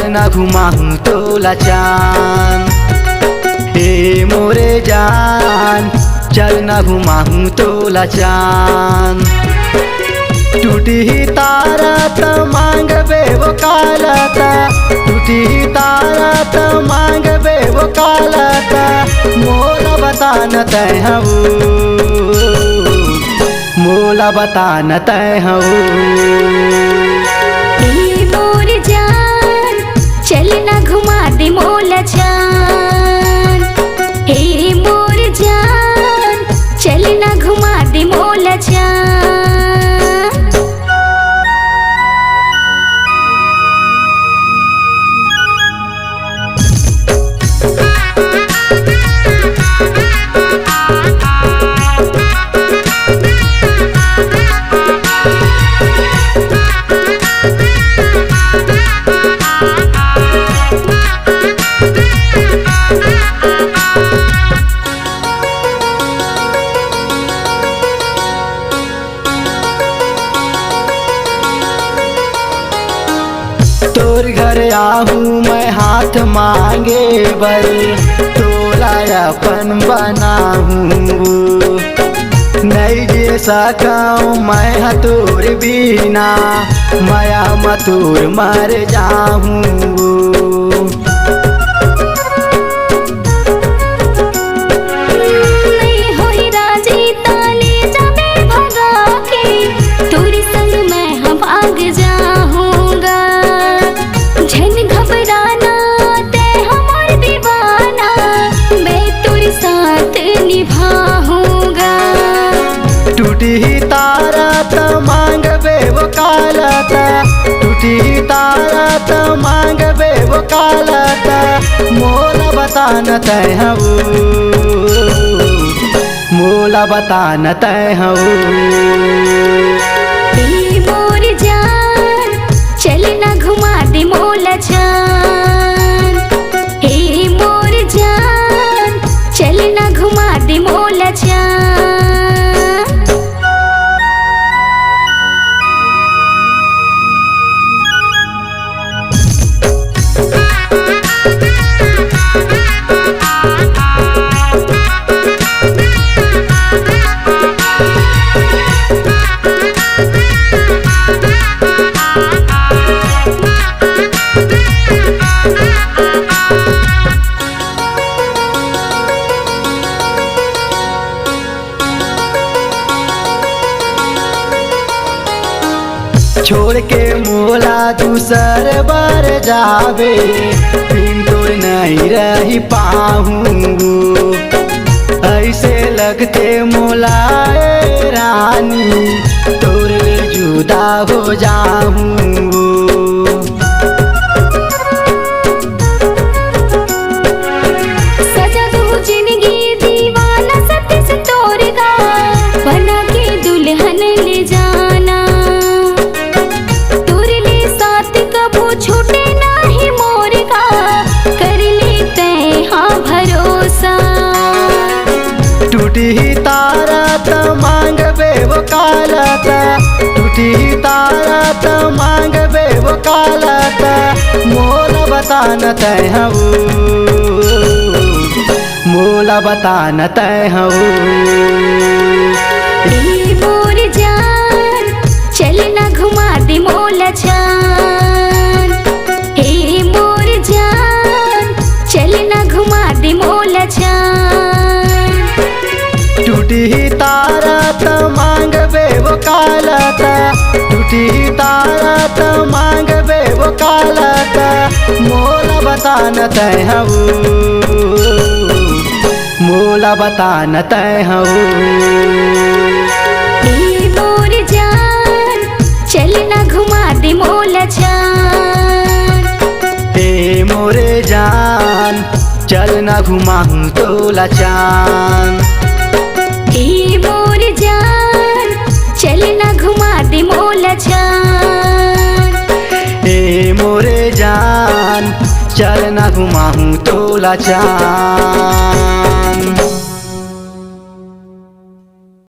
ना घुमाऊं तोला चांद। हे मोरे जान चल ना घुमाऊं तोला चांद। टूटी ही तारा त मांग बे वो कालता, टूटी ही तारा त मांग बे वो कालता। मोला बता न तय हूँ, मोला बता न तय हूँ। मोर जान चल ना घुमा दे मोला चांद। हे मोर जान चल ना घुमा दे मोला चांद। तोर घर आहूँ मैं हाथ मांगे बर, तोला अपन बनाऊँ। नहीं जे सकाऊँ मैं हतोर बिना, माया मतोर मर जाऊँ। टूटी ही तारा त मांग बे वो कालता, टूटी ही तारा त मांग बे वो कालता। मोला बता न तय हूँ, मोला बता न तय हूँ। मोर जान चल ना घुमा दे मोला चांद। हे मोर जान चल ना घुमा दे मोला चांद। छोड़ के मोला दूसर बार जावे, बिन तोर नहीं रही पाऊँ। ऐसे लगते मोला ए रानी, तोर जुदा हो जाऊँ। टूटी ही तारा त मांग बे वो कालता, टूटी ही तारा त मांग बे वो कालता। मोला बता न तय हूँ, मोला बता न तय हूँ। मोर जान चल ना घुमा दे मोला चांद। हे मोर जान चल ना घुमा दे मोला चांद। टूटी ही तारा त मांग बे वो कालता, टूटी ही तारा त मांग बे वो कालता। मोला बता न तय हूँ, मोला बता न तय हूँ। मोर जान चल ना घुमा दे मोला चांद। हे मोरे जान चल ना घुमाऊं तोला चांद। हे मोर जान चल ना घुमा दे मोला चांद। हे मोरे जान चल ना घुमाऊं तोला चांद।